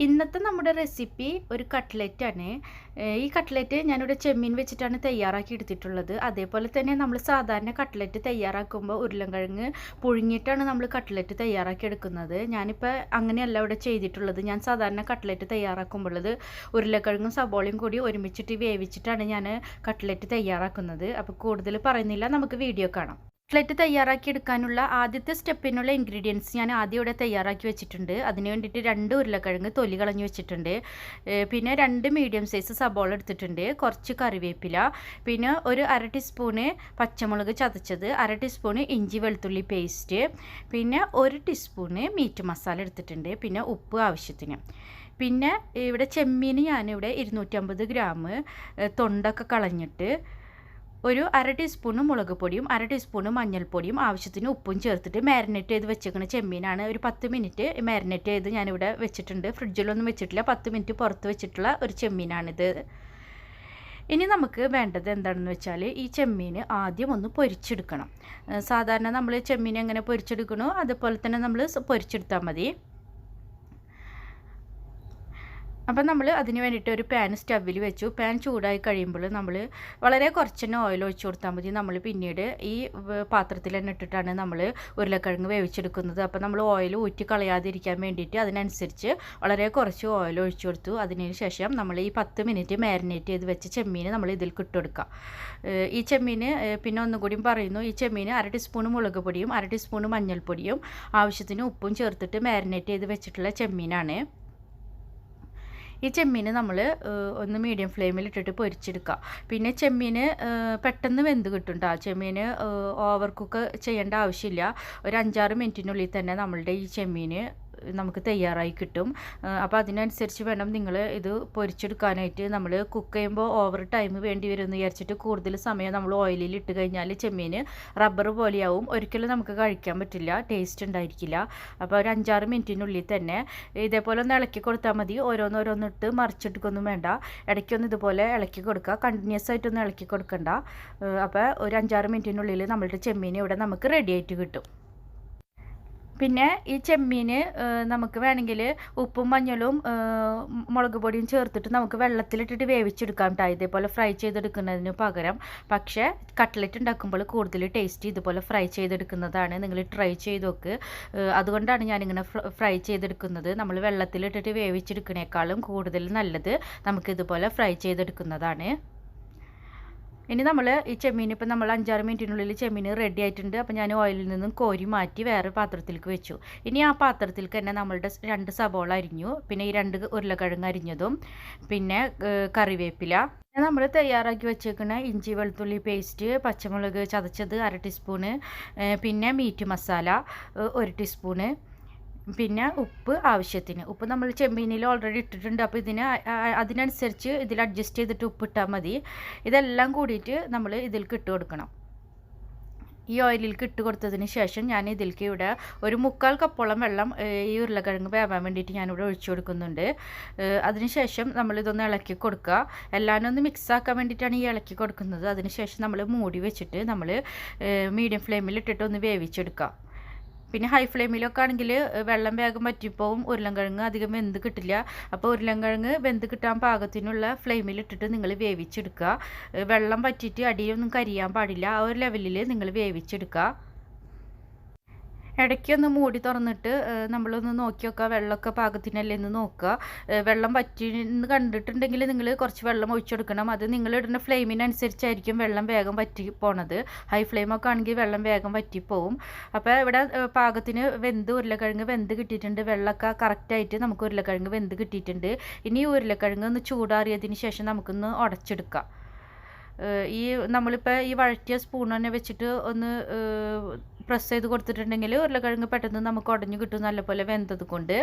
ഇന്നത്തെ നമ്മുടെ റെസിപ്പി ഒരു കട്ട്ലറ്റാണ്. ഈ കട്ട്ലറ്റ് ഞാനിവിടെ ചെമ്മീൻ വെച്ചിട്ടാണ് തയ്യാറാക്കി എടുത്തിട്ടുള്ളത്. അതേപോലെ തന്നെ നമ്മൾ സാധാരണ കട്ട്ലറ്റ് തയ്യാറാക്കുമ്പോൾ ഉരുളൻകിഴങ്ങ് പുഴുങ്ങിയിട്ടാണ് നമ്മൾ കട്ട്ലറ്റ് തയ്യാറാക്കി എടുക്കുന്നത്. ഞാനിപ്പോൾ അങ്ങനെയല്ല ഇവിടെ ചെയ്തിട്ടുള്ളത്. ഞാൻ സാധാരണ കട്ട്ലറ്റ് തയ്യാറാക്കുമ്പോഴത് ഉരുളക്കിഴങ്ങും സബോളയും കൂടി ഒരുമിച്ചിട്ട് വേവിച്ചിട്ടാണ് ഞാൻ കട്ട്ലറ്റ് തയ്യാറാക്കുന്നത്. അപ്പോൾ കൂടുതൽ പറയുന്നില്ല, നമുക്ക് വീഡിയോ കാണാം. കട്ട്ലറ്റ് തയ്യാറാക്കി എടുക്കാനുള്ള ആദ്യത്തെ സ്റ്റെപ്പിനുള്ള ഇൻഗ്രീഡിയൻസ് ഞാൻ ആദ്യം ഇവിടെ തയ്യാറാക്കി വെച്ചിട്ടുണ്ട്. അതിന് വേണ്ടിയിട്ട് 2 ഉരുളക്കിഴങ്ങ് തൊലി കളഞ്ഞ് വെച്ചിട്ടുണ്ട്. പിന്നെ 2 മീഡിയം സൈസ് സബോള എടുത്തിട്ടുണ്ട്, കുറച്ച് കറിവേപ്പില, പിന്നെ ഒരു 1/2 ടീസ്പൂണ് പച്ചമുളക് ചതച്ചത്, 1/2 ടീസ്പൂണ് ഇഞ്ചി വെളുത്തുള്ളി പേസ്റ്റ്, പിന്നെ 1 ടീസ്പൂണ് മീറ്റ് മസാല എടുത്തിട്ടുണ്ട്, പിന്നെ ഉപ്പ് ആവശ്യത്തിന്. പിന്നെ ഇവിടെ ചെമ്മീൻ ഞാനിവിടെ 250 ഗ്രാം തൊണ്ടൊക്കെ കളഞ്ഞിട്ട് ഒരു 1/2 ടീസ്പൂണ് മുളക് പൊടിയും 1/2 ടീസ്പൂണ് മഞ്ഞൾപ്പൊടിയും ആവശ്യത്തിന് ഉപ്പും ചേർത്തിട്ട് മാരിനേറ്റ് ചെയ്ത് വെച്ചേക്കുന്ന ചെമ്മീനാണ്. ഒരു 10 മിനിറ്റ് മാരിനേറ്റ് ചെയ്ത് ഞാനിവിടെ വെച്ചിട്ടുണ്ട്. ഫ്രിഡ്ജിലൊന്നും വെച്ചിട്ടില്ല, 10 മിനിറ്റ് പുറത്ത് വെച്ചിട്ടുള്ള ഒരു ചെമ്മീനാണിത്. ഇനി നമുക്ക് വേണ്ടത് എന്താണെന്ന് വെച്ചാൽ ഈ ചെമ്മീൻ ആദ്യം ഒന്ന് പൊരിച്ചെടുക്കണം. സാധാരണ നമ്മൾ ചെമ്മീൻ എങ്ങനെ പൊരിച്ചെടുക്കണോ അതുപോലെ തന്നെ നമ്മൾ പൊരിച്ചെടുത്താൽ മതി. അപ്പം നമ്മൾ അതിന് വേണ്ടിയിട്ട് ഒരു പാൻ സ്റ്റവിൽ വെച്ചു. പാൻ ചൂടായി കഴിയുമ്പോൾ നമ്മൾ വളരെ കുറച്ച് തന്നെ ഓയിൽ ഒഴിച്ച് കൊടുത്താൽ മതി. നമ്മൾ പിന്നീട് ഈ പാത്രത്തിൽ തന്നെ ഇട്ടിട്ടാണ് നമ്മൾ ഉരുളക്കിഴങ്ങ് വേവിച്ചെടുക്കുന്നത്. അപ്പോൾ നമ്മൾ ഓയിൽ ഊറ്റി കളയാതിരിക്കാൻ വേണ്ടിയിട്ട് അതിനനുസരിച്ച് വളരെ കുറച്ച് ഓയിൽ ഒഴിച്ചു കൊടുത്തു. അതിന് ശേഷം നമ്മൾ ഈ 10 മിനിറ്റ് മാരിനേറ്റ് ചെയ്ത് വെച്ച ചെമ്മീൻ നമ്മൾ ഇതിൽ ഇട്ടുകൊടുക്കുക. ഈ ചെമ്മീൻ പിന്നെ ഒന്നുകൂടി പറയുന്നു, ഈ ചെമ്മീൻ 1/2 ടീസ്പൂൺ മുളക് പൊടിയും 1/2 ടീസ്പൂൺ മഞ്ഞൾപ്പൊടിയും ആവശ്യത്തിന് ഉപ്പും ചേർത്തിട്ട് മാരിനേറ്റ് ചെയ്ത് വെച്ചിട്ടുള്ള ചെമ്മീനാണ്. ഈ ചെമ്മീൻ നമ്മൾ ഒന്ന് മീഡിയം ഫ്ലെയിമിൽ ഇട്ടിട്ട് പൊരിച്ചെടുക്കുക. പിന്നെ ചെമ്മീൻ പെട്ടെന്ന് വെന്ത് കിട്ടും കേട്ടോ. ചെമ്മീൻ ഓവർ കുക്ക് ചെയ്യേണ്ട ആവശ്യമില്ല. ഒരു 5-6 മിനിറ്റിനുള്ളിൽ തന്നെ നമ്മളുടെ ഈ ചെമ്മീൻ നമുക്ക് തയ്യാറായി കിട്ടും. അപ്പോൾ അതിനനുസരിച്ച് വേണം നിങ്ങൾ ഇത് പൊരിച്ചെടുക്കാനായിട്ട്. നമ്മൾ കുക്ക് ചെയ്യുമ്പോൾ ഓവർ ടൈം വേണ്ടി വരും എന്ന് വിചാരിച്ചിട്ട് കൂടുതൽ സമയം നമ്മൾ ഓയിലിൽ ഇട്ട് കഴിഞ്ഞാൽ ചെമ്മീൻ റബ്ബർ പോലെയാവും, ഒരിക്കലും നമുക്ക് കഴിക്കാൻ പറ്റില്ല, ടേസ്റ്റ് ഉണ്ടായിരിക്കില്ല. അപ്പോൾ ഒരു 5-6 മിനിറ്റിനുള്ളിൽ തന്നെ ഇതേപോലെ ഒന്ന് ഇളക്കി കൊടുത്താൽ മതി. ഓരോന്നോരോന്നിട്ട് മറിച്ചെടുക്കൊന്നും വേണ്ട, ഇടയ്ക്കൊന്ന് ഇതുപോലെ ഇളക്കി കൊടുക്കുക, കണ്ടിന്യൂസ് ആയിട്ടൊന്നും ഇളക്കി കൊടുക്കണ്ട. അപ്പോൾ ഒരു 5-6 മിനിറ്റിനുള്ളിൽ നമ്മളുടെ ചെമ്മീൻ ഇവിടെ നമുക്ക് റെഡി ആയിട്ട് കിട്ടും. പിന്നെ ഈ ചെമ്മീൻ നമുക്ക് വേണമെങ്കിൽ ഉപ്പും മഞ്ഞളും മുളക് പൊടിയും ചേർത്തിട്ട് നമുക്ക് വെള്ളത്തിലിട്ടിട്ട് വേവിച്ചെടുക്കാം കേട്ടോ, ഇതേപോലെ ഫ്രൈ ചെയ്തെടുക്കുന്നതിന് പകരം. പക്ഷേ കട്ട്ലറ്റ് ഉണ്ടാക്കുമ്പോൾ കൂടുതൽ ടേസ്റ്റ് ഇതുപോലെ ഫ്രൈ ചെയ്തെടുക്കുന്നതാണ്. നിങ്ങൾ ട്രൈ ചെയ്ത് നോക്ക്. അതുകൊണ്ടാണ് ഞാനിങ്ങനെ ഫ്രൈ ചെയ്തെടുക്കുന്നത്. നമ്മൾ വെള്ളത്തിലിട്ടിട്ട് വേവിച്ചെടുക്കുന്നേക്കാളും കൂടുതൽ നല്ലത് നമുക്കിതുപോലെ ഫ്രൈ ചെയ്തെടുക്കുന്നതാണ്. ഇനി നമ്മൾ ഈ ചെമ്മീൻ ഇപ്പം നമ്മൾ 5-6 മിനിറ്റിനുള്ളിൽ ചെമ്മീൻ റെഡി ആയിട്ടുണ്ട്. അപ്പോൾ ഞാൻ ഓയിലിൽ നിന്നും കോരി മാറ്റി വേറെ പാത്രത്തിലേക്ക് വെച്ചു. ഇനി ആ പാത്രത്തിലേക്ക് തന്നെ നമ്മളുടെ 2 സബോള അരിഞ്ഞു, പിന്നെ ഈ 2 ഉരുളക്കിഴങ്ങ് അരിഞ്ഞതും, പിന്നെ കറിവേപ്പില, നമ്മൾ തയ്യാറാക്കി വെച്ചേക്കുന്ന ഇഞ്ചി വെളുത്തുള്ളി പേസ്റ്റ്, പച്ചമുളക് ചതച്ചത് 1/2 ടീസ്പൂണ്, പിന്നെ മീറ്റ് മസാല 1 ടീസ്പൂണ്, പിന്നെ ഉപ്പ് ആവശ്യത്തിന്. ഉപ്പ് നമ്മൾ ചെമ്മീനിൽ ഓൾറെഡി ഇട്ടിട്ടുണ്ട്. അപ്പോൾ അതിനനുസരിച്ച് ഇതിൽ അഡ്ജസ്റ്റ് ചെയ്തിട്ട് ഉപ്പ് ഇട്ടാൽ മതി. ഇതെല്ലാം കൂടിയിട്ട് നമ്മൾ ഇതിലേക്ക് ഇട്ട് കൊടുക്കണം. ഈ ഓയിലിലേക്ക് ഇട്ട് കൊടുത്തതിന് ശേഷം ഞാൻ ഇതിലേക്ക് ഇവിടെ ഒരു 1/4 കപ്പോളം വെള്ളം ഈ ഉരുളക്കിഴങ്ങ് വേവാൻ വേണ്ടിയിട്ട് ഞാനിവിടെ ഒഴിച്ചു കൊടുക്കുന്നുണ്ട്. അതിനുശേഷം നമ്മളിതൊന്ന് ഇളക്കി കൊടുക്കുക. എല്ലാവരും ഒന്ന് മിക്സ് ആക്കാൻ വേണ്ടിയിട്ടാണ് ഈ ഇളക്കി കൊടുക്കുന്നത്. അതിനുശേഷം നമ്മൾ മൂടി വെച്ചിട്ട് നമ്മൾ മീഡിയം ഫ്ലെയിമിൽ ഇട്ടിട്ട് ഒന്ന് വേവിച്ചെടുക്കുക. പിന്നെ ഹൈ ഫ്ലെയിമിലൊക്കെ ആണെങ്കിൽ വെള്ളം വേഗം വറ്റിപ്പോവും, ഉരുളൻകിഴങ്ങ് അധികം വെന്ത് കിട്ടില്ല. അപ്പോൾ ഉരുളൻകിഴങ്ങ് വെന്ത് കിട്ടാൻ പാകത്തിനുള്ള ഫ്ലെയിമിലിട്ടിട്ട് നിങ്ങൾ വേവിച്ചെടുക്കുക. വെള്ളം വറ്റിയിട്ട് അടിയൊന്നും കരിയാൻ പാടില്ല, ആ ഒരു ലെവലിൽ നിങ്ങൾ വേവിച്ചെടുക്കുക. ഇടയ്ക്കൊന്ന് മൂടി തുറന്നിട്ട് നമ്മളൊന്ന് നോക്കി നോക്കുക, വെള്ളമൊക്കെ പാകത്തിനല്ലേ എന്ന് നോക്കുക. വെള്ളം വറ്റിന്ന് കണ്ടിട്ടുണ്ടെങ്കിൽ നിങ്ങൾ കുറച്ച് വെള്ളം ഒഴിച്ചെടുക്കണം. അത് നിങ്ങളിടുന്ന ഫ്ലെയിമിനനുസരിച്ചായിരിക്കും വെള്ളം വേഗം വറ്റി പോണത്. ഹൈ ഫ്ലെയിമൊക്കെ ആണെങ്കിൽ വെള്ളം വേഗം വറ്റിപ്പോവും. അപ്പോൾ ഇവിടെ പാകത്തിന് ഉരുളക്കിഴങ്ങ് വെന്ത് കിട്ടിയിട്ടുണ്ട്. വെള്ളമൊക്കെ കറക്റ്റായിട്ട് നമുക്ക് ഉരുളക്കിഴങ്ങ് വെന്ത് കിട്ടിയിട്ടുണ്ട്. ഇനി ഉരുളക്കിഴങ്ങ് ഒന്ന് ചൂടാറിയതിന് ശേഷം നമുക്കൊന്ന് ഉടച്ചെടുക്കാം. ഈ നമ്മളിപ്പോൾ ഈ വഴറ്റിയ സ്പൂൺ തന്നെ വെച്ചിട്ട് ഒന്ന് പ്രസ് ചെയ്ത് കൊടുത്തിട്ടുണ്ടെങ്കിൽ ഉരുളക്കിഴങ്ങ് പെട്ടെന്ന് നമുക്ക് ഉടഞ്ഞു കിട്ടും, നല്ലപോലെ വെന്തത് കൊണ്ട്.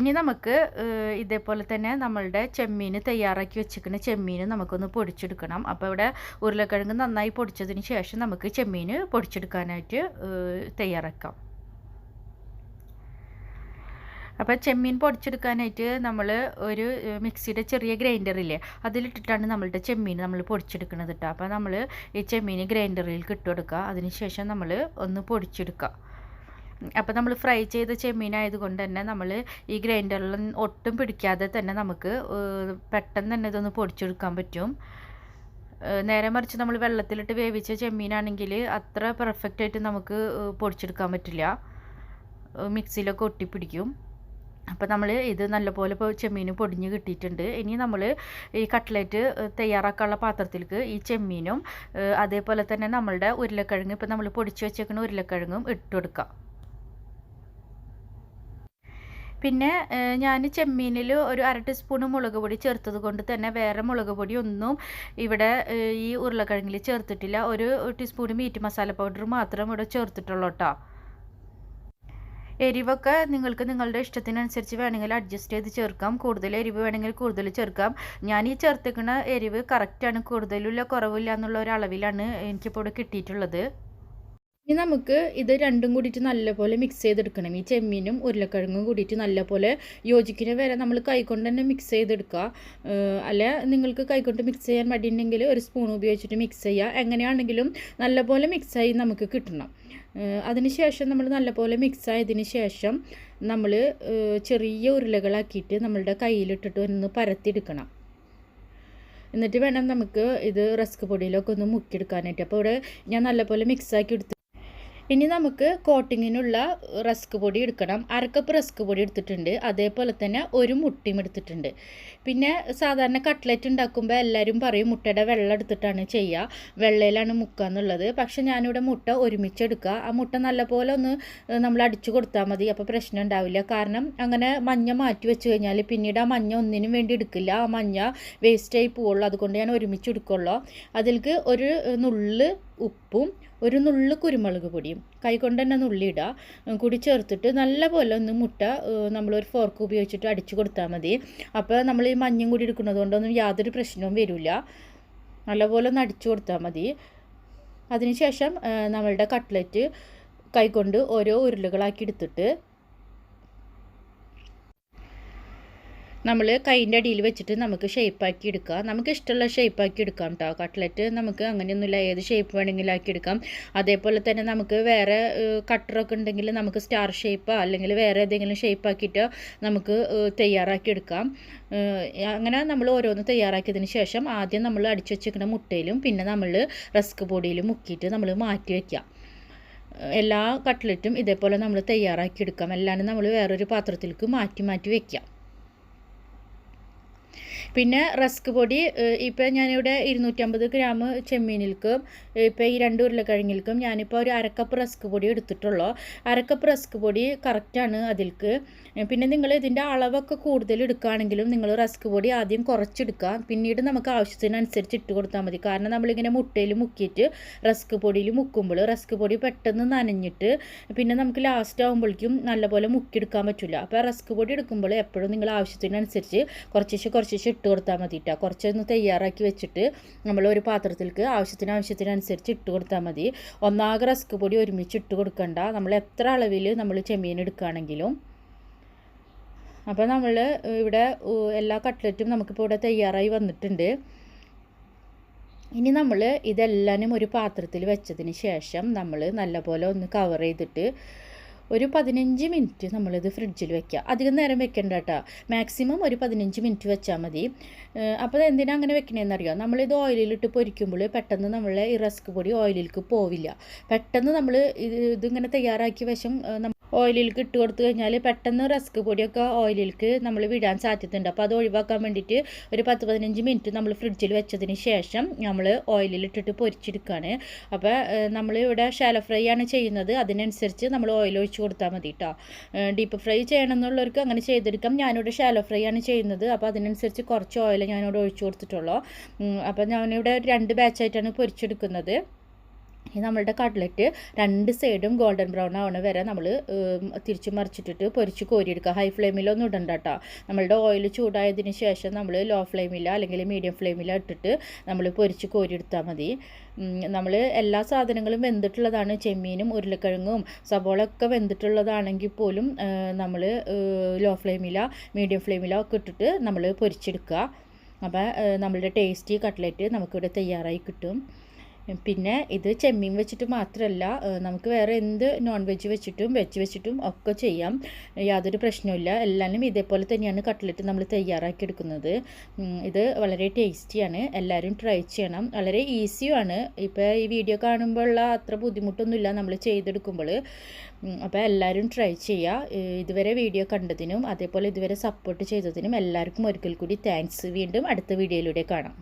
ഇനി നമുക്ക് ഇതേപോലെ തന്നെ നമ്മളുടെ ചെമ്മീൻ തയ്യാറാക്കി വെച്ചിരിക്കുന്ന ചെമ്മീൻ നമുക്കൊന്ന് പൊടിച്ചെടുക്കണം. അപ്പോൾ ഇവിടെ ഉരുളക്കിഴങ്ങ് നന്നായി പൊടിച്ചതിന് ശേഷം നമുക്ക് ചെമ്മീൻ പൊടിച്ചെടുക്കാനായിട്ട് തയ്യാറാക്കാം. അപ്പോൾ ചെമ്മീൻ പൊടിച്ചെടുക്കാനായിട്ട് നമ്മൾ ഒരു മിക്സിയുടെ ചെറിയ ഗ്രൈൻഡറില്ലേ അതിലിട്ടിട്ടാണ് നമ്മളുടെ ചെമ്മീൻ നമ്മൾ പൊടിച്ചെടുക്കുന്നത് കേട്ടോ. അപ്പോൾ നമ്മൾ ഈ ചെമ്മീൻ ഗ്രൈൻഡറിൽ ഇട്ട് കൊടുക്കുക. അതിനുശേഷം നമ്മൾ ഒന്ന് പൊടിച്ചെടുക്കുക. അപ്പോൾ നമ്മൾ ഫ്രൈ ചെയ്ത ചെമ്മീനായതുകൊണ്ട് തന്നെ നമ്മൾ ഈ ഗ്രൈൻഡറിൽ ഒട്ടും പിടിക്കാതെ തന്നെ നമുക്ക് പെട്ടെന്ന് തന്നെ ഇതൊന്ന് പൊടിച്ചെടുക്കാൻ പറ്റും. നേരെ മറിച്ച് നമ്മൾ വെള്ളത്തിലിട്ട് വേവിച്ച ചെമ്മീനാണെങ്കിൽ അത്ര പെർഫെക്റ്റായിട്ട് നമുക്ക് പൊടിച്ചെടുക്കാൻ പറ്റില്ല, മിക്സിയിലൊക്കെ ഒട്ടിപ്പിടിക്കും. അപ്പോൾ നമ്മൾ ഇത് നല്ലപോലെ ഇപ്പോൾ ചെമ്മീൻ പൊടിഞ്ഞ് കിട്ടിയിട്ടുണ്ട്. ഇനി നമ്മൾ ഈ കട്ട്ലേറ്റ് തയ്യാറാക്കാനുള്ള പാത്രത്തിലേക്ക് ഈ ചെമ്മീനും അതേപോലെ തന്നെ നമ്മളുടെ ഉരുളക്കിഴങ്ങ്, ഇപ്പോൾ നമ്മൾ പൊടിച്ച് വെച്ചേക്കുന്ന ഉരുളക്കിഴങ്ങും ഇട്ട് കൊടുക്കാം. പിന്നെ ഞാൻ ചെമ്മീനിൽ ഒരു 1/2 ടീസ്പൂൺ മുളക് പൊടി ചേർത്തത് കൊണ്ട് തന്നെ വേറെ മുളക് പൊടി ഒന്നും ഇവിടെ ഈ ഉരുളക്കിഴങ്ങിൽ ചേർത്തിട്ടില്ല. 1 ടീസ്പൂൺ മീറ്റ് മസാല പൗഡർ മാത്രം ഇവിടെ ചേർത്തിട്ടുള്ളൂ കേട്ടോ. എരിവൊക്കെ നിങ്ങൾക്ക് നിങ്ങളുടെ ഇഷ്ടത്തിനനുസരിച്ച് വേണമെങ്കിൽ അഡ്ജസ്റ്റ് ചെയ്ത് ചേർക്കാം. കൂടുതൽ എരിവ് വേണമെങ്കിൽ കൂടുതൽ ചേർക്കാം. ഞാൻ ഈ ചേർത്തേക്കുന്ന എരിവ് കറക്റ്റാണ്, കൂടുതലില്ല കുറവില്ല എന്നുള്ള ഒരു അളവിലാണ് എനിക്കിപ്പോൾ ഇവിടെ കിട്ടിയിട്ടുള്ളത്. ഇനി നമുക്ക് ഇത് രണ്ടും കൂടിയിട്ട് നല്ലപോലെ മിക്സ് ചെയ്തെടുക്കണം. ഈ ചെമ്മീനും ഉരുളക്കിഴങ്ങും കൂടിയിട്ട് നല്ലപോലെ യോജിക്കുന്ന വരെ നമ്മൾ കൈകൊണ്ട് തന്നെ മിക്സ് ചെയ്തെടുക്കുക. അല്ല നിങ്ങൾക്ക് കൈകൊണ്ട് മിക്സ് ചെയ്യാൻ മടിയുണ്ടെങ്കിൽ ഒരു സ്പൂൺ ഉപയോഗിച്ചിട്ട് മിക്സ് ചെയ്യുക. എങ്ങനെയാണെങ്കിലും നല്ലപോലെ മിക്സായി നമുക്ക് കിട്ടണം. അതിന് ശേഷം നമ്മൾ നല്ലപോലെ മിക്സ് ആയതിന് ശേഷം നമ്മൾ ചെറിയ ഉരുളകളാക്കിയിട്ട് നമ്മളുടെ കയ്യിലിട്ടിട്ട് ഒന്ന് പരത്തിയെടുക്കണം. എന്നിട്ട് വേണം നമുക്ക് ഇത് റസ്ക് പൊടിയിലൊക്കെ ഒന്ന് മുക്കിയെടുക്കാനായിട്ട്. അപ്പോൾ ഇവിടെ ഞാൻ നല്ലപോലെ മിക്സാക്കി എടുത്ത് ഇനി നമുക്ക് കോട്ടിങ്ങിനുള്ള റസ്ക് പൊടി എടുക്കണം. 1/2 കപ്പ് റസ്ക് പൊടി എടുത്തിട്ടുണ്ട്. അതേപോലെ തന്നെ ഒരു മുട്ടയും എടുത്തിട്ടുണ്ട്. പിന്നെ സാധാരണ കട്ട്ലറ്റ് ഉണ്ടാക്കുമ്പോൾ എല്ലാവരും പറയും മുട്ടയുടെ വെള്ളം എടുത്തിട്ടാണ് ചെയ്യുക, വെള്ളയിലാണ് മുക്കുക എന്നുള്ളത്. പക്ഷെ ഞാനിവിടെ മുട്ട ഒരുമിച്ച് എടുക്കുക. ആ മുട്ട നല്ലപോലെ ഒന്ന് നമ്മൾ അടിച്ചു കൊടുത്താൽ മതി, അപ്പോൾ പ്രശ്നം ഉണ്ടാവില്ല. കാരണം അങ്ങനെ മഞ്ഞ മാറ്റി വെച്ച് കഴിഞ്ഞാൽ പിന്നീട് ആ മഞ്ഞ ഒന്നിനും വേണ്ടി എടുക്കില്ല, ആ മഞ്ഞ വേസ്റ്റായി പോവുള്ളൂ. അതുകൊണ്ട് ഞാൻ ഒരുമിച്ച് എടുക്കുള്ളൂ. അതിലേക്ക് ഒരു നുള്ള് ഉപ്പും ഒരു നുള്ള് കുരുമുളക് പൊടിയും കൈകൊണ്ട് തന്നെ നുള്ളിയിടുക കൂടി ചേർത്തിട്ട് നല്ലപോലെ ഒന്ന് മുട്ട നമ്മളൊരു ഫോർക്ക് ഉപയോഗിച്ചിട്ട് അടിച്ചു കൊടുത്താൽ മതി. അപ്പോൾ നമ്മൾ ഈ മഞ്ഞയും കൂടി എടുക്കുന്നത് കൊണ്ടൊന്നും യാതൊരു പ്രശ്നവും വരില്ല. നല്ലപോലെ ഒന്ന് അടിച്ചു കൊടുത്താൽ മതി. അതിനുശേഷം നമ്മളുടെ കട്ട്ലറ്റ് കൈകൊണ്ട് ഓരോ ഉരുളകളാക്കി എടുത്തിട്ട് നമ്മൾ കൈൻ്റെ അടിയിൽ വെച്ചിട്ട് നമുക്ക് ഷേപ്പാക്കി എടുക്കാം. നമുക്ക് ഇഷ്ടമുള്ള ഷേപ്പാക്കി എടുക്കാം കേട്ടോ. കട്ട്ലറ്റ് നമുക്ക് അങ്ങനെയൊന്നുമില്ല, ഏത് ഷേപ്പ് വേണമെങ്കിലും ആക്കി എടുക്കാം. അതേപോലെ തന്നെ നമുക്ക് വേറെ കട്ടറൊക്കെ ഉണ്ടെങ്കിൽ നമുക്ക് സ്റ്റാർ ഷേപ്പ് അല്ലെങ്കിൽ വേറെ ഏതെങ്കിലും ഷേപ്പാക്കിയിട്ട് നമുക്ക് തയ്യാറാക്കി എടുക്കാം. അങ്ങനെ നമ്മൾ ഓരോന്ന് തയ്യാറാക്കിയതിന് ശേഷം ആദ്യം നമ്മൾ അടിച്ചു വെച്ചിരിക്കുന്ന മുട്ടയിലും പിന്നെ നമ്മൾ റസ്ക് പൊടിയിലും മുക്കിയിട്ട് നമ്മൾ മാറ്റി വയ്ക്കാം. എല്ലാ കട്ട്ലറ്റും ഇതേപോലെ നമ്മൾ തയ്യാറാക്കി എടുക്കാം. എല്ലാം നമ്മൾ വേറൊരു പാത്രത്തിലേക്ക് മാറ്റി മാറ്റി വയ്ക്കാം. പിന്നെ റസ്ക് പൊടി ഇപ്പോൾ ഞാനിവിടെ 250 ഗ്രാം ചെമ്മീനിൽക്കും ഇപ്പോൾ ഈ 2 ഉരുളക്കിഴങ്ങിൽക്കും ഞാനിപ്പോൾ ഒരു 1/2 കപ്പ് റസ്ക് പൊടി എടുത്തിട്ടുള്ളൂ. 1/2 കപ്പ് റസ്ക് പൊടി കറക്റ്റാണ് അതിൽക്ക്. പിന്നെ നിങ്ങൾ ഇതിൻ്റെ അളവൊക്കെ കൂടുതൽ എടുക്കുകയാണെങ്കിലും നിങ്ങൾ റസ്ക് പൊടി ആദ്യം കുറച്ചെടുക്കുക, പിന്നീട് നമുക്ക് ആവശ്യത്തിനനുസരിച്ച് ഇട്ട് കൊടുത്താൽ മതി. കാരണം നമ്മളിങ്ങനെ മുട്ടയിൽ മുക്കിയിട്ട് റസ്ക് പൊടിയിൽ മുക്കുമ്പോൾ റസ്ക് പൊടി പെട്ടെന്ന് നനഞ്ഞിട്ട് പിന്നെ നമുക്ക് ലാസ്റ്റ് ആകുമ്പോഴേക്കും നല്ലപോലെ മുക്കിയെടുക്കാൻ പറ്റില്ല. അപ്പോൾ റസ്ക് പൊടി എടുക്കുമ്പോൾ എപ്പോഴും നിങ്ങൾ ആവശ്യത്തിനനുസരിച്ച് കുറച്ച് ഇട്ട് കൊടുത്താൽ മതി കേട്ടോ. കുറച്ചൊന്ന് തയ്യാറാക്കി വെച്ചിട്ട് നമ്മൾ ഒരു പാത്രത്തിലേക്ക് ആവശ്യത്തിനനുസരിച്ച് ഇട്ട് കൊടുത്താൽ മതി. ഒന്നാകെ റസ്ക് പൊടി ഒരുമിച്ച് ഇട്ട് കൊടുക്കണ്ട, നമ്മൾ എത്ര അളവിൽ നമ്മൾ ചെമ്മീൻ എടുക്കുകയാണെങ്കിലും. അപ്പോൾ നമ്മൾ ഇവിടെ എല്ലാ കട്ട്ലറ്റും നമുക്കിപ്പോൾ ഇവിടെ തയ്യാറായി വന്നിട്ടുണ്ട്. ഇനി നമ്മൾ ഇതെല്ലാനും ഒരു പാത്രത്തിൽ വെച്ചതിന് ശേഷം നമ്മൾ നല്ലപോലെ ഒന്ന് കവർ ചെയ്തിട്ട് ഒരു 15 മിനിറ്റ് നമ്മളിത് ഫ്രിഡ്ജിൽ വെക്കുക. അധികം നേരം വെക്കേണ്ട കേട്ടോ, മാക്സിമം ഒരു 15 മിനിറ്റ് വെച്ചാൽ മതി. അപ്പോൾ എന്തിനാ അങ്ങനെ വെക്കണേന്നറിയാം, നമ്മളിത് ഓയിലിലിട്ട് പൊരിക്കുമ്പോൾ പെട്ടെന്ന് നമ്മളെ ഈ റസ്ക് പൊടി ഓയിലിലേക്ക് പോവില്ല. പെട്ടെന്ന് നമ്മൾ ഇതിങ്ങനെ തയ്യാറാക്കിയ വശം ഓയിലിലേക്ക് ഇട്ട് കൊടുത്തു കഴിഞ്ഞാൽ പെട്ടെന്ന് റസ്ക് പൊടിയൊക്കെ ഓയിലിലേക്ക് നമ്മൾ വിടാൻ സാധ്യതയുണ്ട്. അപ്പോൾ അത് ഒഴിവാക്കാൻ വേണ്ടിയിട്ട് ഒരു 10-15 മിനിറ്റ് നമ്മൾ ഫ്രിഡ്ജിൽ വെച്ചതിന് ശേഷം നമ്മൾ ഓയിലിലിട്ടിട്ട് പൊരിച്ചെടുക്കുകയാണ്. അപ്പോൾ നമ്മൾ ഇവിടെ ഷാലോ ഫ്രൈ ആണ് ചെയ്യുന്നത്, അതിനനുസരിച്ച് നമ്മൾ ഓയിൽ ഒഴിച്ച് കൊടുത്താൽ മതി കേട്ടോ. ഡീപ്പ് ഫ്രൈ ചെയ്യണമെന്നുള്ളവർക്ക് അങ്ങനെ ചെയ്തെടുക്കാം. ഞാനിവിടെ ഷാലോ ഫ്രൈ ആണ് ചെയ്യുന്നത്, അപ്പോൾ അതിനനുസരിച്ച് കുറച്ച് ഓയിൽ ഞാനിവിടെ ഒഴിച്ച് കൊടുത്തിട്ടുള്ളൂ. അപ്പോൾ ഞാനിവിടെ 2 ബാച്ചായിട്ടാണ് പൊരിച്ചെടുക്കുന്നത്. നമ്മളുടെ കട്ട്ലറ്റ് 2 സൈഡും ഗോൾഡൻ ബ്രൗൺ ആവണ വരെ നമ്മൾ തിരിച്ച് മറിച്ചിട്ടിട്ട് പൊരിച്ച് കോരിയെടുക്കുക. ഹൈ ഫ്ലെയിമിലൊന്നും ഇടണ്ട കേട്ടോ. നമ്മളുടെ ഓയിൽ ചൂടായതിന് ശേഷം നമ്മൾ ലോ ഫ്ലെയിമിലോ അല്ലെങ്കിൽ മീഡിയം ഫ്ലെയിമിലോ ഇട്ടിട്ട് നമ്മൾ പൊരിച്ച് കോരിയെടുത്താൽ മതി. നമ്മൾ എല്ലാ സാധനങ്ങളും വെന്തിട്ടുള്ളതാണ്, ചെമ്മീനും ഉരുളക്കിഴങ്ങും സബോളൊക്കെ വെന്തിട്ടുള്ളതാണെങ്കിൽ പോലും നമ്മൾ ലോ ഫ്ലെയിമിലോ മീഡിയം ഫ്ലെയിമിലോ ഒക്കെ ഇട്ടിട്ട് നമ്മൾ പൊരിച്ചെടുക്കുക. അപ്പോൾ നമ്മളുടെ ടേസ്റ്റി കട്ട്ലറ്റ് നമുക്കിവിടെ തയ്യാറായി കിട്ടും. പിന്നെ ഇത് ചെമ്മീൻ വെച്ചിട്ട് മാത്രമല്ല നമുക്ക് വേറെ എന്ത് നോൺ വെജ് വെച്ചിട്ടും വെജ് വെച്ചിട്ടും ഒക്കെ ചെയ്യാം, യാതൊരു പ്രശ്നവുമില്ല. എല്ലാവരും ഇതേപോലെ തന്നെയാണ് കട്ട്ലറ്റ് നമ്മൾ തയ്യാറാക്കി എടുക്കുന്നത്. ഇത് വളരെ ടേസ്റ്റിയാണ്, എല്ലാവരും ട്രൈ ചെയ്യണം. വളരെ ഈസിയുമാണ്. ഇപ്പോൾ ഈ വീഡിയോ കാണുമ്പോഴുള്ള അത്ര ബുദ്ധിമുട്ടൊന്നുമില്ല നമ്മൾ ചെയ്തെടുക്കുമ്പോൾ. അപ്പോൾ എല്ലാവരും ട്രൈ ചെയ്യുക. ഇതുവരെ വീഡിയോ കണ്ടതിനും അതേപോലെ ഇതുവരെ സപ്പോർട്ട് ചെയ്തതിനും എല്ലാവർക്കും ഒരിക്കൽ കൂടി താങ്ക്സ്. വീണ്ടും അടുത്ത വീഡിയോയിലൂടെ കാണാം.